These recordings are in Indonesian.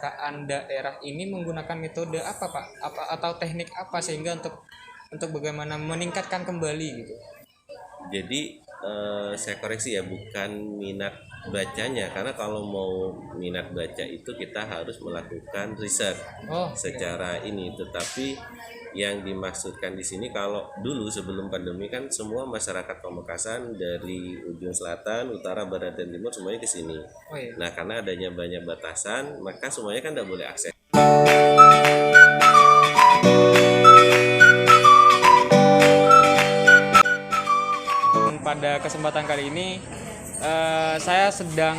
perpustakaan daerah ini menggunakan metode apa Pak? Apa atau teknik apa sehingga untuk bagaimana meningkatkan kembali gitu? Jadi saya koreksi ya, bukan minat bacanya, karena kalau mau minat baca itu kita harus melakukan riset Oh, secara ini. Tetapi yang dimaksudkan di sini, kalau dulu sebelum pandemi kan semua masyarakat Pamekasan dari ujung selatan, utara, barat, dan timur semuanya ke sini. oh iya. Nah, karena adanya banyak batasan, maka semuanya kan tidak boleh akses. Pada kesempatan kali ini saya sedang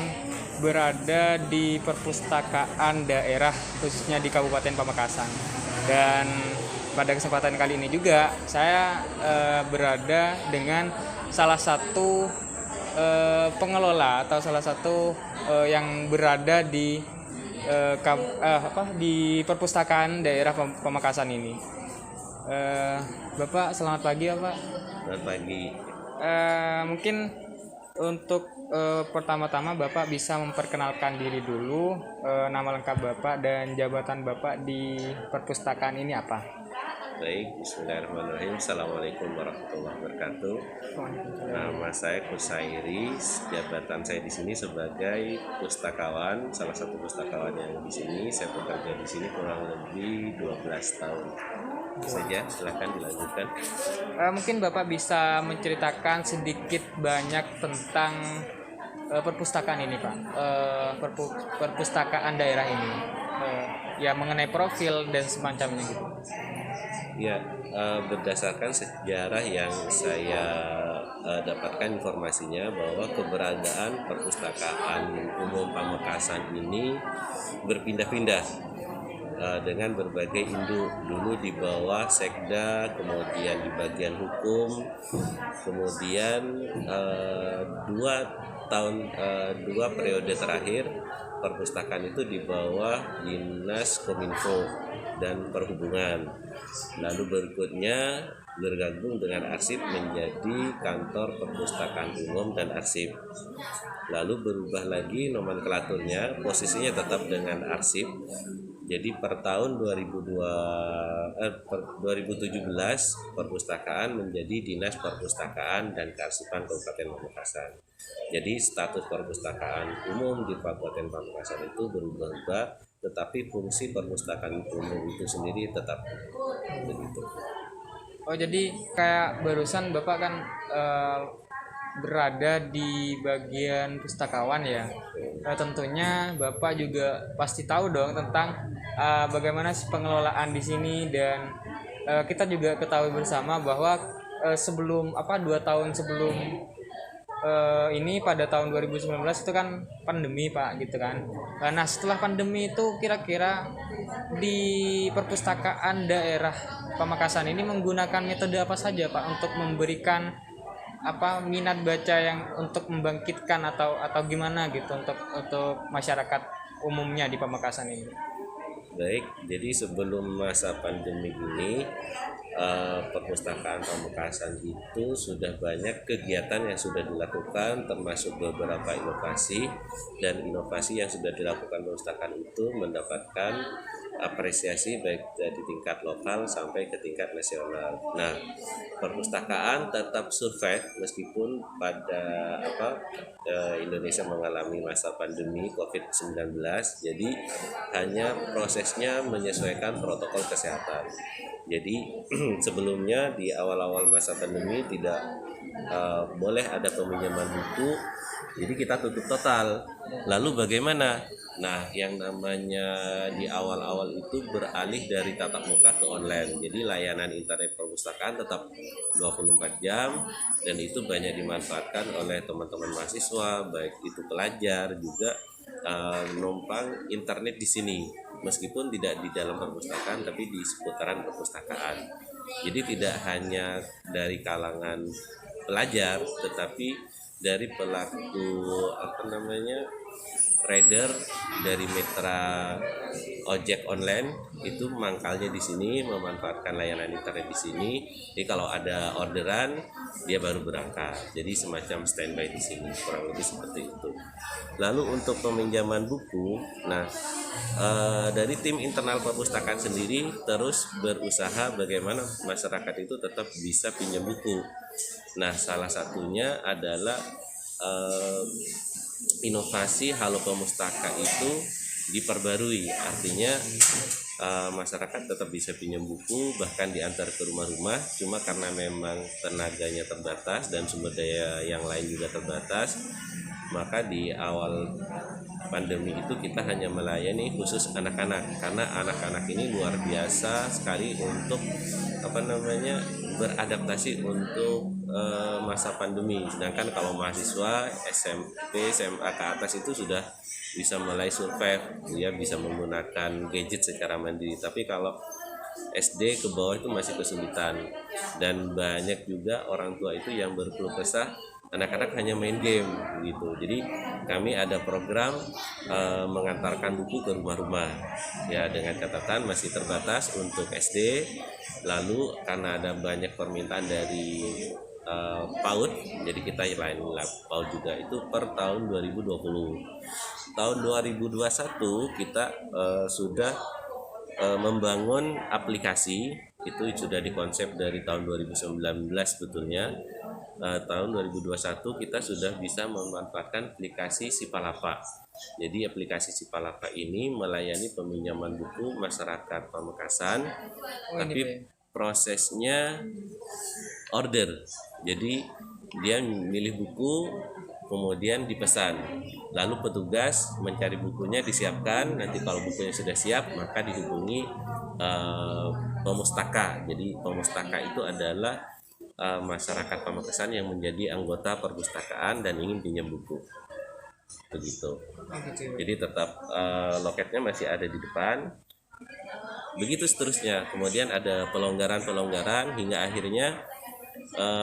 berada di perpustakaan daerah khususnya di Kabupaten Pamekasan. Dan pada kesempatan kali ini juga saya berada dengan salah satu pengelola atau salah satu yang berada di di perpustakaan daerah Pamekasan ini. Bapak selamat pagi ya Pak. Selamat pagi. Mungkin untuk pertama-tama Bapak bisa memperkenalkan diri dulu, nama lengkap Bapak dan jabatan Bapak di perpustakaan ini apa? Baik, bismillahirrahmanirrahim. Assalamualaikum warahmatullahi wabarakatuh. Nama saya Kusairi, jabatan saya di sini sebagai pustakawan, salah satu pustakawan yang di sini. Saya bekerja di sini kurang lebih 12 tahun. Saja, silahkan dilanjutkan. Mungkin Bapak bisa menceritakan sedikit banyak tentang perpustakaan ini Pak, perpustakaan daerah ini, ya mengenai profil dan semacamnya gitu. Ya, berdasarkan sejarah yang saya dapatkan informasinya bahwa keberadaan perpustakaan umum Pamekasan ini berpindah-pindah dengan berbagai induk. Dulu di bawah Sekda, kemudian di bagian hukum, kemudian dua periode terakhir perpustakaan itu di bawah Dinas Kominfo dan Perhubungan. Lalu berikutnya bergabung dengan Arsip menjadi Kantor Perpustakaan Umum dan Arsip. Lalu berubah lagi nomenklaturnya, posisinya tetap dengan Arsip. Jadi per tahun 2017 perpustakaan menjadi Dinas Perpustakaan dan Kearsipan Kabupaten Pamekasan. Jadi status perpustakaan umum di Kabupaten Pamekasan itu berubah-ubah, tetapi fungsi perpustakaan umum itu sendiri tetap begitu. Oh jadi kayak barusan Bapak kan berada di bagian pustakawan ya. Tentunya Bapak juga pasti tahu dong tentang bagaimana sih pengelolaan di sini dan kita juga ketahui bersama bahwa sebelum 2 tahun sebelum ini pada tahun 2019 itu kan pandemi Pak gitu kan. Nah setelah pandemi itu kira-kira di perpustakaan daerah Pamekasan ini menggunakan metode apa saja Pak untuk memberikan minat baca yang untuk membangkitkan atau gimana gitu untuk masyarakat umumnya di Pamekasan ini. Baik, jadi sebelum masa pandemi ini perpustakaan Pamekasan itu sudah banyak kegiatan yang sudah dilakukan, termasuk beberapa inovasi, dan inovasi yang sudah dilakukan perpustakaan itu mendapatkan apresiasi baik dari tingkat lokal sampai ke tingkat nasional. Nah, perpustakaan tetap survive meskipun pada Indonesia mengalami masa pandemi COVID-19. Jadi hanya prosesnya menyesuaikan protokol kesehatan. Jadi sebelumnya di awal-awal masa pandemi tidak boleh ada peminjaman buku, jadi kita tutup total. Lalu bagaimana? Nah, yang namanya di awal-awal itu beralih dari tatap muka ke online. Jadi layanan internet perpustakaan tetap 24 jam dan itu banyak dimanfaatkan oleh teman-teman mahasiswa, baik itu pelajar juga menumpang internet di sini. Meskipun tidak di dalam perpustakaan tapi di seputaran perpustakaan. Jadi tidak hanya dari kalangan pelajar tetapi dari pelaku reader, dari mitra ojek online itu mangkalnya di sini, memanfaatkan layanan internet di sini. Jadi kalau ada orderan dia baru berangkat. Jadi semacam standby di sini, kurang lebih seperti itu. Lalu untuk peminjaman buku, nah dari tim internal perpustakaan sendiri terus berusaha bagaimana masyarakat itu tetap bisa pinjam buku. Nah, salah satunya adalah inovasi Halo Pemustaka itu diperbarui, artinya masyarakat tetap bisa pinjam buku, bahkan diantar ke rumah-rumah. Cuma karena memang tenaganya terbatas dan sumber daya yang lain juga terbatas, maka di awal pandemi itu kita hanya melayani khusus anak-anak, karena anak-anak ini luar biasa sekali untuk beradaptasi untuk masa pandemi. Sedangkan kalau mahasiswa SMP, SMA ke atas itu sudah bisa mulai survive, dia bisa menggunakan gadget secara mandiri. Tapi kalau SD ke bawah itu masih kesulitan, dan banyak juga orang tua itu yang berkeluh kesah anak-anak hanya main game gitu. Jadi kami ada program mengantarkan buku ke rumah-rumah ya, dengan catatan masih terbatas untuk SD. Lalu karena ada banyak permintaan dari PAUD, jadi kita lain PAUD juga itu per tahun 2020. Tahun 2021 kita sudah membangun aplikasi, itu sudah dikonsep dari tahun 2019 sebetulnya. Tahun 2021 kita sudah bisa memanfaatkan aplikasi Sipalapa. Jadi aplikasi Sipalapa ini melayani peminjaman buku masyarakat Pamekasan, tapi prosesnya order. Jadi dia milih buku, kemudian dipesan, lalu petugas mencari bukunya, disiapkan. Nanti kalau bukunya sudah siap maka dihubungi pemustaka. Jadi pemustaka itu adalah masyarakat Pamekasan yang menjadi anggota perpustakaan dan ingin pinjam buku, begitu. Jadi tetap loketnya masih ada di depan, begitu seterusnya. Kemudian ada pelonggaran hingga akhirnya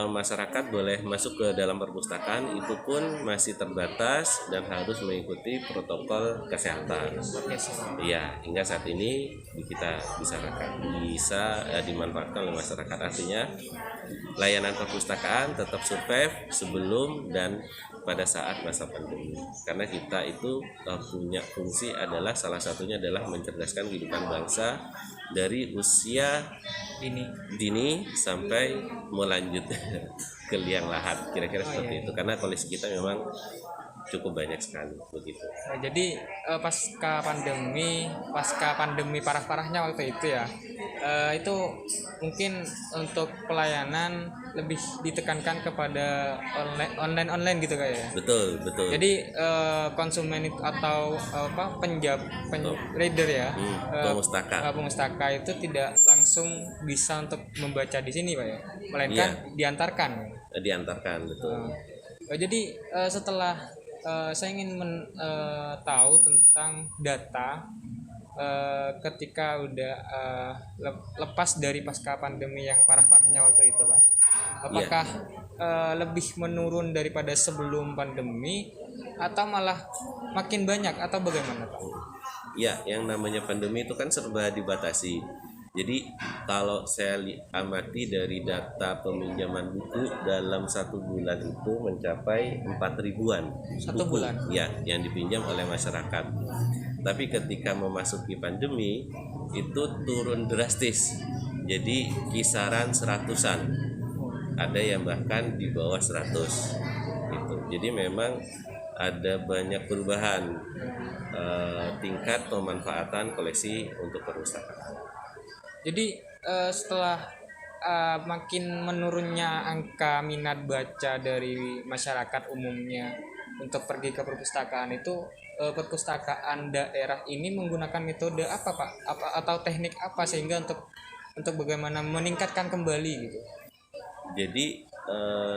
masyarakat boleh masuk ke dalam perpustakaan, itu pun masih terbatas dan harus mengikuti protokol kesehatan. Iya, hingga saat ini kita bisa dimanfaatkan oleh masyarakat. Artinya layanan perpustakaan tetap survive sebelum dan pada saat masa pandemi, karena kita itu punya fungsi adalah salah satunya adalah mencerdaskan kehidupan bangsa dari usia dini sampai melanjut ke liang lahat, kira-kira seperti itu. Karena koleksi kita memang cukup banyak sekali begitu. Nah, jadi pasca pandemi parah-parahnya waktu itu ya, itu mungkin untuk pelayanan lebih ditekankan kepada online gitu kayak ya. Betul. Jadi konsumen itu atau reader ya, pemustaka itu tidak langsung bisa untuk membaca di sini Pak ya, melainkan diantarkan. Betul. Jadi setelah saya ingin tahu tentang data ketika udah lepas dari pasca pandemi yang parah-parahnya waktu itu Pak, apakah lebih menurun daripada sebelum pandemi atau malah makin banyak atau bagaimana Pak? Ya, yang namanya pandemi itu kan serba dibatasi. Jadi kalau saya amati dari data peminjaman buku dalam 1 bulan itu mencapai 4.000-an buku ya yang dipinjam oleh masyarakat. Tapi ketika memasuki pandemi itu turun drastis. Jadi kisaran 100-an. Ada yang bahkan di bawah 100 gitu. Jadi memang ada banyak perubahan tingkat pemanfaatan koleksi untuk perpustakaan. Jadi setelah makin menurunnya angka minat baca dari masyarakat umumnya untuk pergi ke perpustakaan itu, perpustakaan daerah ini menggunakan metode apa Pak? Atau teknik apa sehingga untuk bagaimana meningkatkan kembali gitu? Jadi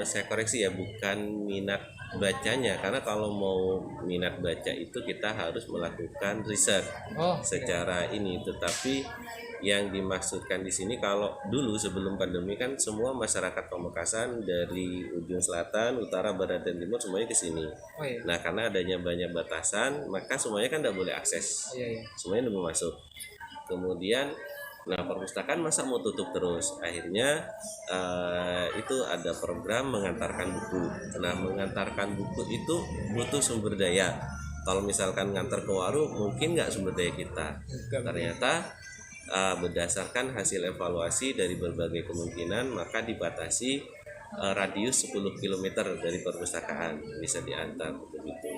saya koreksi ya, bukan minat bacanya, karena kalau mau minat baca itu kita harus melakukan riset Oh, secara ini. Tetapi yang dimaksudkan di sini, kalau dulu sebelum pandemi kan semua masyarakat Pamekasan dari ujung selatan, utara, barat, dan timur semuanya ke sini. oh iya, Nah, karena adanya banyak batasan, maka semuanya kan tidak boleh akses, iya, iya. semuanya tidak mau masuk. Kemudian, nah, perpustakaan masa mau tutup terus, akhirnya itu ada program mengantarkan buku. Nah, mengantarkan buku itu butuh sumber daya. Kalau misalkan ngantar ke warung mungkin nggak sumber daya kita. Ternyata berdasarkan hasil evaluasi dari berbagai kemungkinan, maka dibatasi radius 10 km dari perpustakaan bisa diantar begitu.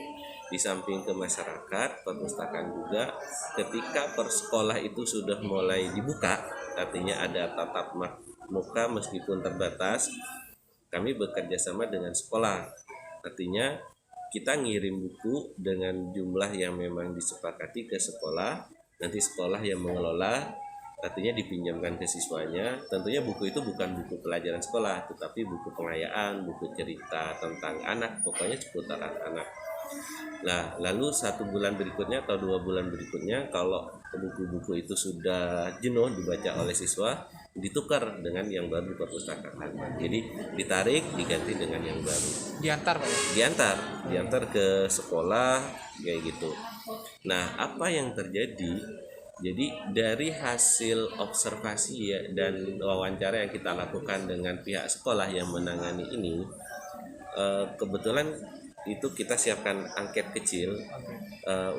Di samping ke masyarakat, perpustakaan juga ketika persekolah itu sudah mulai dibuka, artinya ada tatap muka meskipun terbatas, kami bekerja sama dengan sekolah. Artinya kita ngirim buku dengan jumlah yang memang disepakati ke sekolah, nanti sekolah yang mengelola, artinya dipinjamkan ke siswanya. Tentunya buku itu bukan buku pelajaran sekolah, tetapi buku pengayaan, buku cerita tentang anak, pokoknya seputar anak. Nah, lalu 1 bulan berikutnya atau 2 bulan berikutnya, kalau buku-buku itu sudah jenuh dibaca oleh siswa, ditukar dengan yang baru di perpustakaan. Jadi ditarik, diganti dengan yang baru. Diantar Pak ya? Diantar ke sekolah kayak gitu. Nah, apa yang terjadi? Jadi dari hasil observasi ya, dan wawancara yang kita lakukan dengan pihak sekolah yang menangani ini, kebetulan itu kita siapkan angket kecil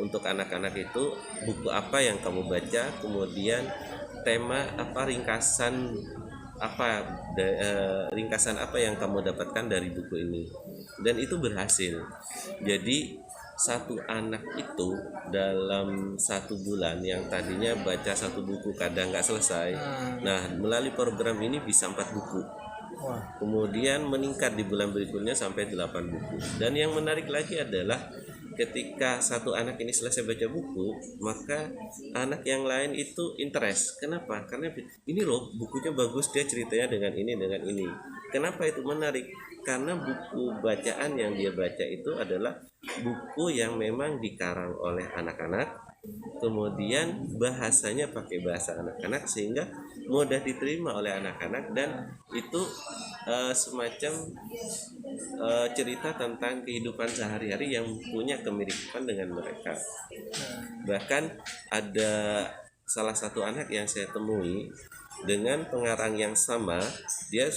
untuk anak-anak itu, buku apa yang kamu baca, kemudian tema apa, ringkasan apa yang kamu dapatkan dari buku ini, dan itu berhasil. Jadi satu anak itu dalam 1 bulan yang tadinya baca 1 buku kadang nggak selesai, nah melalui program ini bisa 4 buku. Wah, Kemudian meningkat di bulan berikutnya sampai 8 buku. Dan yang menarik lagi adalah ketika satu anak ini selesai baca buku, maka anak yang lain itu interest. Kenapa? Karena ini loh bukunya bagus, dia ceritanya dengan ini, dengan ini. Kenapa itu menarik? Karena buku bacaan yang dia baca itu adalah buku yang memang dikarang oleh anak-anak, kemudian bahasanya pakai bahasa anak-anak sehingga mudah diterima oleh anak-anak, dan itu semacam cerita tentang kehidupan sehari-hari yang punya kemiripan dengan mereka. Bahkan ada salah satu anak yang saya temui dengan pengarang yang sama, dia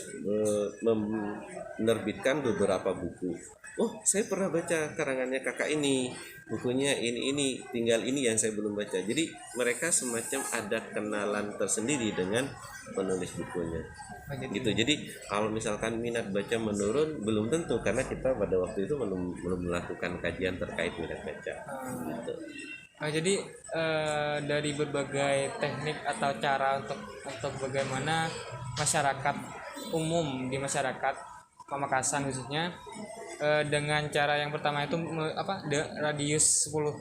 menerbitkan beberapa buku. Oh, saya pernah baca karangannya kakak ini, bukunya ini, tinggal ini yang saya belum baca. Jadi mereka semacam ada kenalan tersendiri dengan penulis bukunya. Gitu. Jadi kalau misalkan minat baca menurun, belum tentu, karena kita pada waktu itu belum melakukan kajian terkait minat baca. Gitu. Nah, jadi dari berbagai teknik atau cara untuk bagaimana masyarakat umum di masyarakat Pamekasan khususnya, dengan cara yang pertama itu radius 10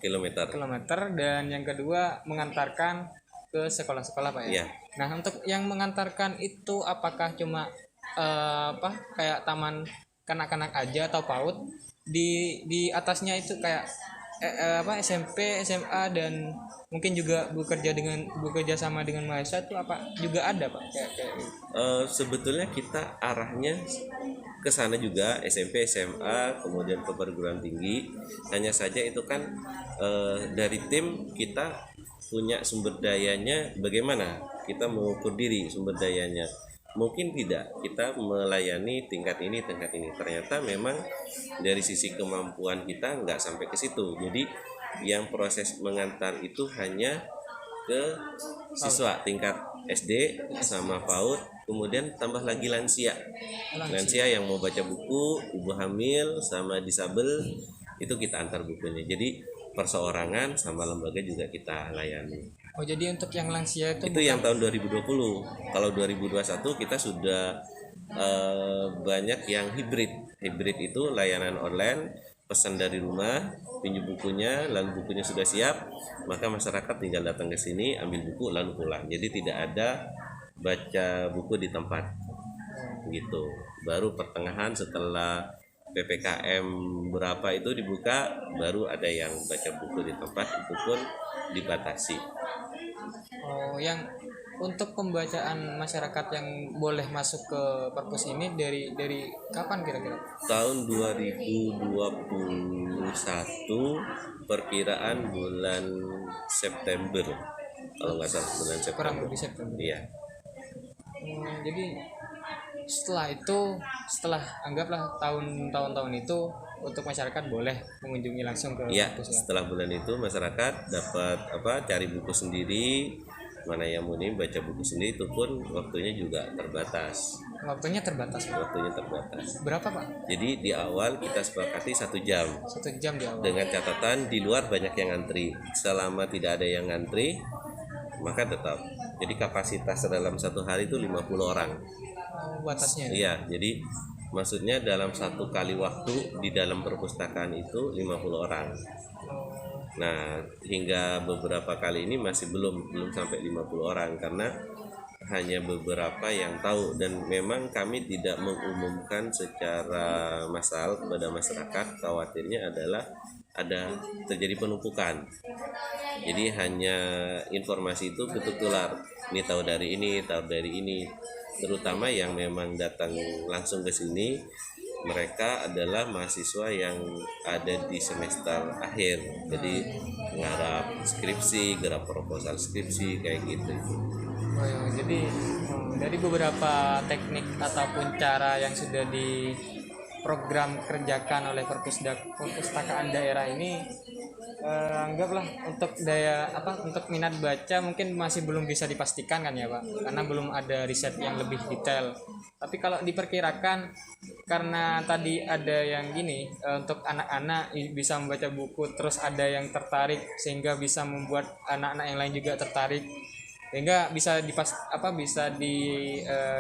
Kilometer. km, dan yang kedua mengantarkan ke sekolah-sekolah Pak ya. Iya. Nah, untuk yang mengantarkan itu apakah cuma kayak taman kanak-kanak aja atau PAUD, di atasnya itu kayak SMP, SMA, dan mungkin juga bekerja sama dengan mahasiswa itu apa juga ada Pak kayak gitu? Sebetulnya kita arahnya ke sana juga, SMP, SMA, kemudian ke perguruan tinggi. Hanya saja itu kan dari tim kita punya sumber dayanya, bagaimana kita mengukur diri sumber dayanya. Mungkin tidak kita melayani tingkat ini. Ternyata memang dari sisi kemampuan kita nggak sampai ke situ. Jadi yang proses mengantar itu hanya ke siswa tingkat SD sama PAUD, kemudian tambah lagi lansia yang mau baca buku, ibu hamil sama disabel, itu kita antar bukunya. Jadi perseorangan sama lembaga juga kita layani. Oh, jadi untuk yang lansia itu Yang tahun 2020. Kalau 2021 kita sudah banyak yang hibrid itu layanan online, pesan dari rumah, pinjam bukunya, lalu bukunya sudah siap, maka masyarakat tinggal datang ke sini, ambil buku lalu pulang. Jadi tidak ada baca buku di tempat. gitu. Baru pertengahan setelah PPKM berapa itu dibuka, baru ada yang baca buku di tempat, itu pun dibatasi. Oh, yang untuk pembacaan masyarakat yang boleh masuk ke perpus ini dari kapan kira-kira? Tahun 2021 perkiraan bulan September, kalau nggak salah bulan Kurang September. lebih September. Iya. Jadi setelah anggaplah tahun-tahun itu untuk masyarakat boleh mengunjungi langsung ke Iya, kampus ya. setelah bulan itu masyarakat dapat cari buku sendiri, mana yang mau nih baca buku sendiri, itu pun waktunya juga terbatas. Waktunya terbatas, Pak. Waktunya terbatas. Berapa, Pak? Jadi di awal kita sepakati 1 jam. 1 jam di awal. Dengan catatan di luar banyak yang ngantri. Selama tidak ada yang ngantri, maka tetap. Jadi kapasitas dalam satu hari itu 50 orang. Oh, batasnya. Iya, jadi maksudnya dalam satu kali waktu di dalam perpustakaan itu 50 orang. Nah, hingga beberapa kali ini masih belum sampai 50 orang karena hanya beberapa yang tahu, dan memang kami tidak mengumumkan secara massal kepada masyarakat. Khawatirnya adalah ada terjadi penumpukan. Jadi hanya informasi itu ketular. Ini tahu dari ini, tahu dari ini. Terutama yang memang datang langsung ke sini, mereka adalah mahasiswa yang ada di semester akhir. Jadi ngarap skripsi, garap proposal skripsi kayak gitu. Oh, ya. Jadi dari beberapa teknik ataupun cara yang sudah di program kerjakan oleh perpustakaan daerah ini, anggaplah untuk untuk minat baca mungkin masih belum bisa dipastikan kan ya Pak, karena belum ada riset yang lebih detail. Tapi kalau diperkirakan, karena tadi ada yang gini, untuk anak-anak bisa membaca buku, terus ada yang tertarik sehingga bisa membuat anak-anak yang lain juga tertarik, sehingga bisa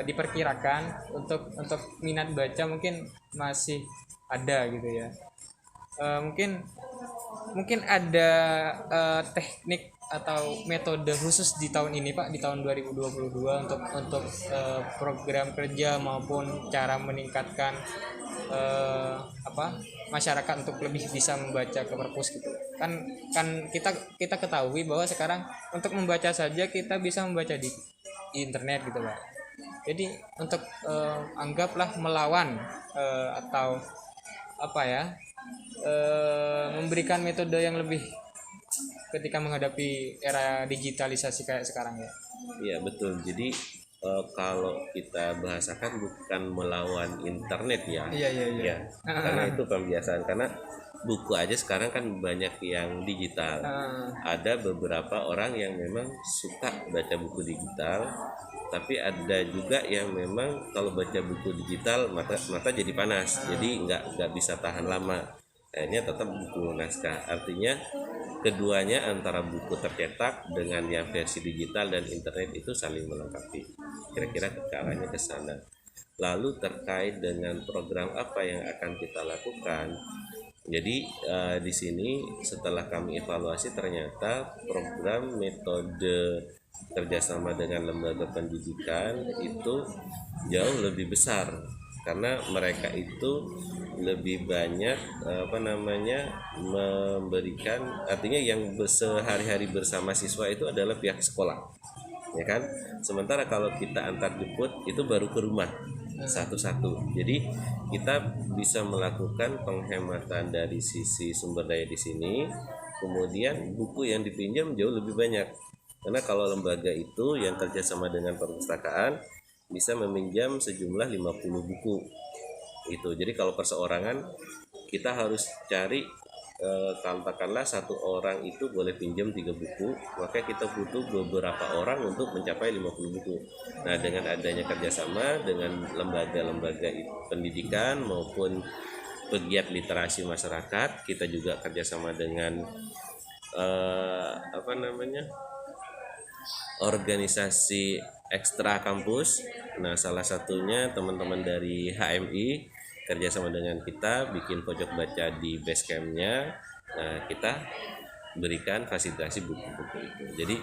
diperkirakan untuk minat baca mungkin masih ada gitu ya. Mungkin ada teknik atau metode khusus di tahun ini Pak, di tahun 2022 untuk program kerja maupun cara meningkatkan masyarakat untuk lebih bisa membaca ke perpus gitu. Kan kita ketahui bahwa sekarang untuk membaca saja kita bisa membaca di internet gitu Pak. Jadi untuk anggaplah melawan atau memberikan metode yang lebih ketika menghadapi era digitalisasi kayak sekarang ya. Iya betul. Jadi kalau kita bahasakan bukan melawan internet ya. Iya. Karena itu pembiasaan, karena buku aja sekarang kan banyak yang digital. Ada beberapa orang yang memang suka baca buku digital, tapi ada juga yang memang kalau baca buku digital mata jadi panas, jadi nggak bisa tahan lama. Akhirnya tetap buku naskah. Artinya keduanya antara buku tercetak dengan yang versi digital dan internet itu saling melengkapi. Kira-kira ke arahnya ke sana. Lalu terkait dengan program apa yang akan kita lakukan. Jadi di sini setelah kami evaluasi, ternyata program metode kerjasama dengan lembaga pendidikan itu jauh lebih besar, karena mereka itu lebih banyak memberikan, artinya yang sehari-hari bersama siswa itu adalah pihak sekolah, ya kan. Sementara kalau kita antar jemput itu baru ke rumah satu-satu. Jadi kita bisa melakukan penghematan dari sisi sumber daya di sini, kemudian buku yang dipinjam jauh lebih banyak. Karena kalau lembaga itu yang kerjasama dengan perpustakaan bisa meminjam sejumlah 50 buku itu. Jadi kalau perseorangan kita harus cari katakanlah satu orang itu boleh pinjam 3 buku, maka kita butuh beberapa orang untuk mencapai 50 buku. Nah, dengan adanya kerjasama dengan lembaga-lembaga pendidikan maupun pegiat literasi masyarakat, kita juga kerjasama dengan organisasi ekstra kampus. Nah, salah satunya teman-teman dari HMI kerjasama dengan kita bikin pojok baca di base camp-nya. Nah, kita berikan fasilitasi buku-buku itu. Jadi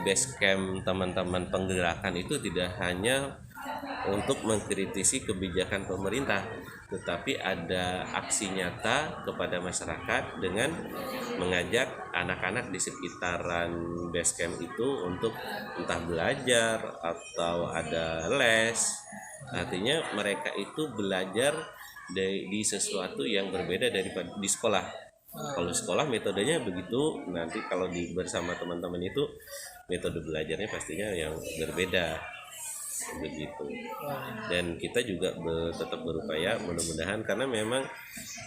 base camp teman-teman penggerakan itu tidak hanya untuk mengkritisi kebijakan pemerintah, tetapi ada aksi nyata kepada masyarakat dengan mengajak anak-anak di sekitaran base camp itu untuk entah belajar atau ada les. Artinya mereka itu belajar di sesuatu yang berbeda daripada di sekolah. Kalau sekolah metodenya begitu, nanti kalau bersama teman-teman itu metode belajarnya pastinya yang berbeda begitu. Dan kita juga tetap berupaya mudah-mudahan, karena memang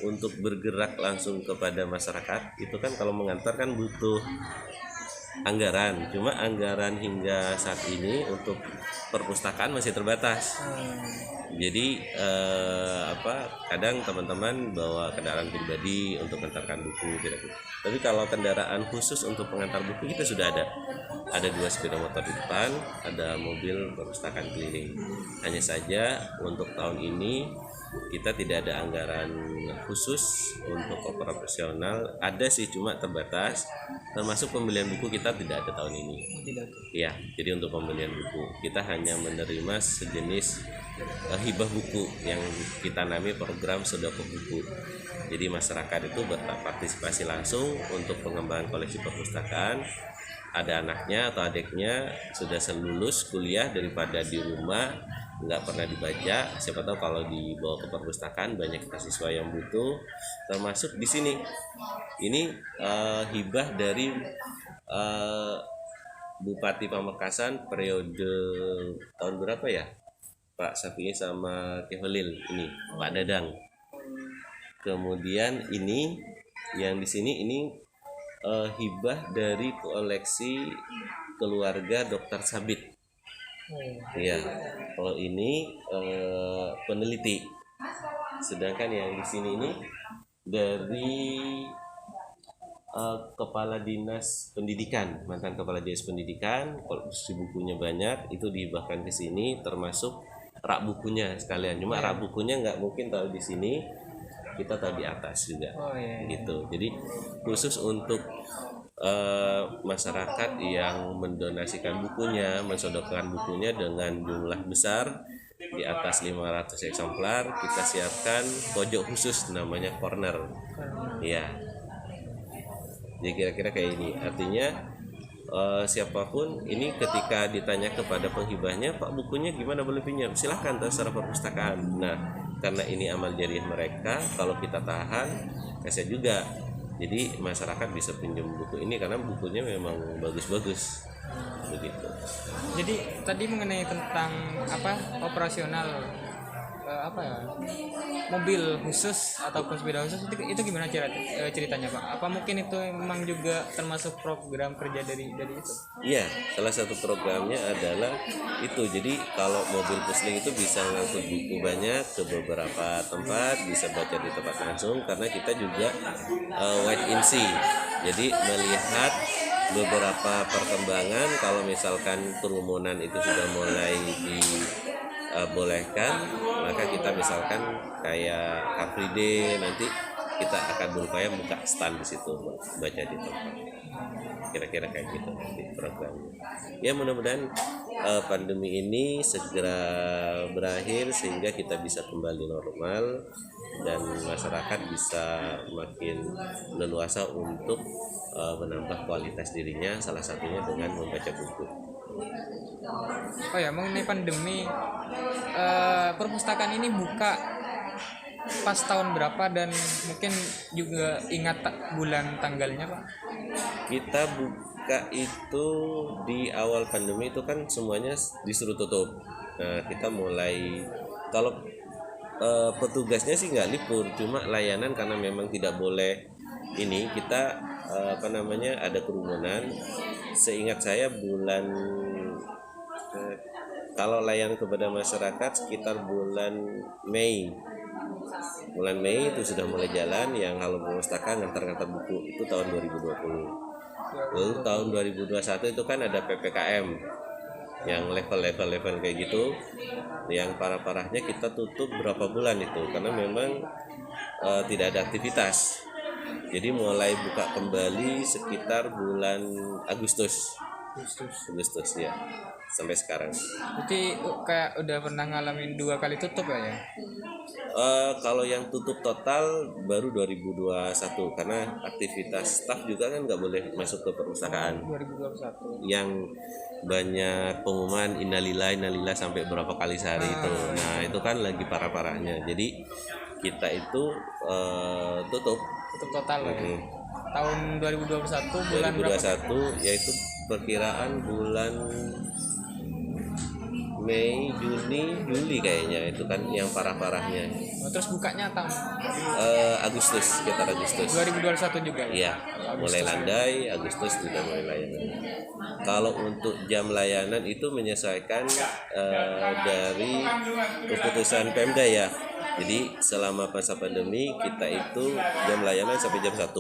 untuk bergerak langsung kepada masyarakat itu kan kalau mengantar kan butuh anggaran. Cuma anggaran hingga saat ini untuk perpustakaan masih terbatas. Jadi kadang teman-teman bawa kendaraan pribadi untuk mengantarkan buku kira-kira. Tapi kalau kendaraan khusus untuk pengantar buku kita sudah ada 2 sepeda motor di depan, ada mobil perpustakaan keliling. Hanya saja untuk tahun ini kita tidak ada anggaran khusus untuk operasional, ada sih cuma terbatas, termasuk pembelian buku kita tidak ada tahun ini. Ya, jadi untuk pembelian buku kita hanya menerima sejenis hibah buku yang kita namakan program sedekah buku. Jadi masyarakat itu berpartisipasi langsung untuk pengembangan koleksi perpustakaan. Ada anaknya atau adiknya sudah lulus kuliah, daripada di rumah nggak pernah dibaca, siapa tahu kalau dibawa ke perpustakaan banyak siswa yang butuh. Termasuk di sini ini hibah dari Bupati Pamekasan periode tahun berapa ya, Pak Safi'i sama Keholil, ini Pak Dadang. Kemudian ini yang di sini ini hibah dari koleksi keluarga Dr. Sabit. Ya, kalau ini peneliti. Sedangkan yang di sini ini dari Kepala Dinas Pendidikan, mantan Kepala Dinas Pendidikan. Koleksi bukunya banyak, itu dihibahkan ke sini, termasuk rak bukunya sekalian. Cuma rak bukunya nggak mungkin taruh di sini, kita taruh di atas juga. Gitu. Jadi khusus untuk masyarakat yang mendonasikan bukunya, mensodokan bukunya dengan jumlah besar di atas 500 eksemplar, kita siapkan pojok khusus namanya corner. Ya. Jadi kira-kira kayak ini. Artinya siapapun ini ketika ditanya kepada penghibahnya, Pak bukunya gimana boleh pinjam? Silahkan terserah perpustakaan. Nah, karena ini amal jariah mereka, kalau kita tahan, kasihan juga. Jadi masyarakat bisa pinjam buku ini karena bukunya memang bagus-bagus. Begitu. Jadi tadi mengenai tentang operasional mobil khusus ataupun sepeda khusus itu gimana ceritanya Pak? Apa mungkin itu memang juga termasuk program kerja dari itu? Iya, salah satu programnya adalah itu. Jadi kalau mobil pusling itu bisa ngangkut buku banyak ke beberapa tempat, bisa baca di tempat langsung, karena kita juga wait and see. Jadi melihat beberapa perkembangan, kalau misalkan kerumunan itu sudah mulai dibolehkan, maka kita misalkan kayak Car Free Day, nanti kita akan berupaya buka stand di situ baca di tempat. Kira-kira kayak gitu nanti programnya. Ya mudah-mudahan pandemi ini segera berakhir sehingga kita bisa kembali normal dan masyarakat bisa makin leluasa untuk menambah kualitas dirinya, salah satunya dengan membaca buku. Oh ya, mengenai pandemi, perpustakaan ini buka pas tahun berapa dan mungkin juga ingat bulan tanggalnya Pak? Kita buka itu di awal pandemi itu kan semuanya disuruh tutup. Nah kita mulai, kalau petugasnya sih nggak libur, cuma layanan karena memang tidak boleh ini, kita ada kerumunan. Seingat saya kalau layanan kepada masyarakat sekitar bulan Mei itu sudah mulai jalan. Yang Halo Pustaka ngantar-ngantar buku itu tahun 2020. Lalu tahun 2021 itu kan ada PPKM yang level kayak gitu, yang parah-parahnya kita tutup berapa bulan itu karena memang tidak ada aktivitas. Jadi mulai buka kembali sekitar bulan Agustus. Agustus ya, sampai sekarang. Berarti kayak udah pernah ngalamin 2 kali tutup ya? Kalau yang tutup total baru 2021 karena aktivitas staf juga kan nggak boleh masuk ke perpustakaan. 2021. Yang banyak pengumuman innalillahi sampai berapa kali sehari itu. Nah itu kan lagi parah-parahnya. Jadi kita itu tutup Tutup total ya. Tahun 2021 bulan berapa? 2021 yaitu perkiraan bulan Mei, Juni, Juli kayaknya itu kan yang parah-parahnya. Terus bukanya tahun Agustus, sekitar Agustus. 2021 juga ya? Iya, mulai landai, Agustus sudah mulai layanan. Kalau untuk jam layanan itu menyesuaikan dari keputusan Pemda ya. Jadi selama masa pandemi kita itu jam layanan sampai jam 1.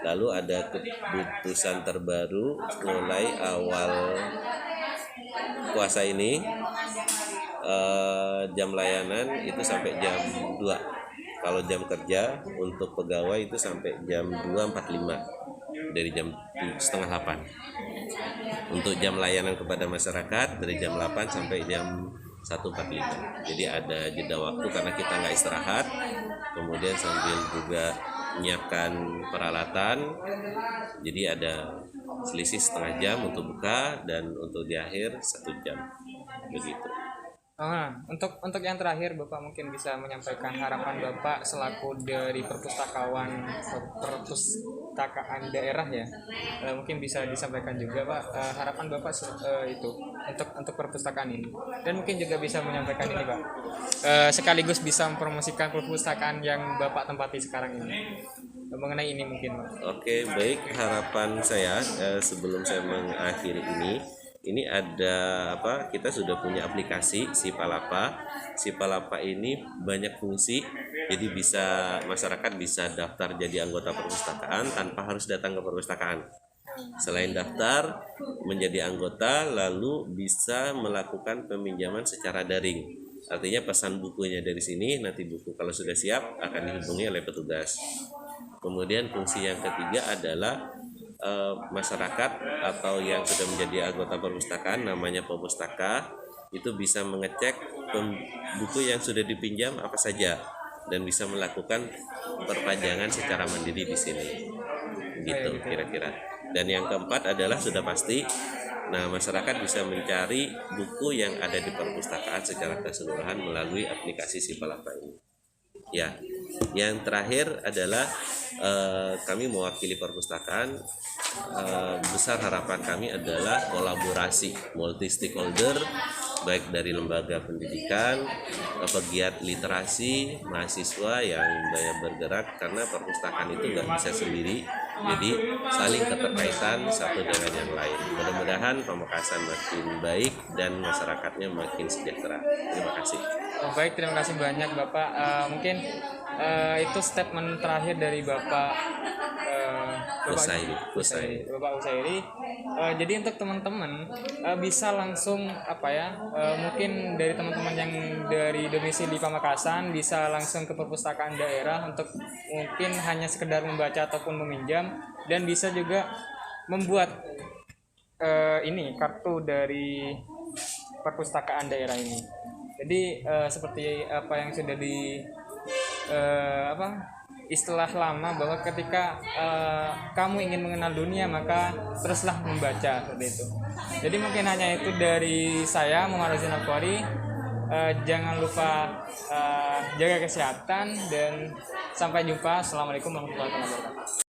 Lalu ada keputusan terbaru mulai awal puasa ini jam layanan itu sampai jam 2. Kalau jam kerja untuk pegawai itu sampai jam 2.45 dari jam 7:30 8. Untuk jam layanan kepada masyarakat dari jam 8 sampai jam 1.45. Jadi ada jeda waktu karena kita nggak istirahat. Kemudian sambil juga menyiapkan peralatan. Jadi ada selisih setengah jam untuk buka dan untuk di akhir 1 jam begitu. Untuk yang terakhir Bapak mungkin bisa menyampaikan harapan Bapak selaku dari perpustakaan daerah ya. Mungkin bisa disampaikan juga Pak harapan Bapak itu untuk perpustakaan ini. Dan mungkin juga bisa menyampaikan ini Pak. Sekaligus bisa mempromosikan perpustakaan yang Bapak tempati sekarang ini. Mengenai ini mungkin Pak. Oke, baik, harapan saya sebelum saya mengakhiri ini ada kita sudah punya aplikasi Sipalapa. Sipalapa ini banyak fungsi, jadi masyarakat bisa daftar jadi anggota perpustakaan tanpa harus datang ke perpustakaan. Selain daftar menjadi anggota, lalu bisa melakukan peminjaman secara daring. Artinya pesan bukunya dari sini, nanti buku kalau sudah siap akan dihubungi oleh petugas. Kemudian fungsi yang ketiga adalah masyarakat atau yang sudah menjadi anggota perpustakaan namanya pemustaka itu bisa mengecek buku yang sudah dipinjam apa saja dan bisa melakukan perpanjangan secara mandiri di sini gitu kira-kira. Dan yang keempat adalah sudah pasti masyarakat bisa mencari buku yang ada di perpustakaan secara keseluruhan melalui aplikasi Sipalapa ini. Ya, yang terakhir adalah kami mewakili perpustakaan. Besar harapan kami adalah kolaborasi multi stakeholder baik dari lembaga pendidikan, pegiat literasi, mahasiswa yang banyak bergerak karena perpustakaan itu nggak bisa sendiri. Jadi saling keterkaitan satu dengan yang lain. Mudah-mudahan Pamekasan makin baik dan masyarakatnya makin sejahtera. Terima kasih. Baik, terima kasih banyak Bapak. Mungkin itu statement terakhir dari Bapak Usairi. Jadi untuk teman-teman bisa langsung mungkin dari teman-teman yang dari domisili Pamekasan bisa langsung ke perpustakaan daerah untuk mungkin hanya sekedar membaca ataupun meminjam, dan bisa juga membuat kartu dari perpustakaan daerah ini. Jadi seperti apa yang sudah istilah lama bahwa ketika kamu ingin mengenal dunia maka teruslah membaca, seperti itu. Jadi mungkin hanya itu dari saya, Muhammad Razin Al-Qari. Jangan lupa jaga kesehatan dan sampai jumpa. Assalamualaikum warahmatullahi wabarakatuh.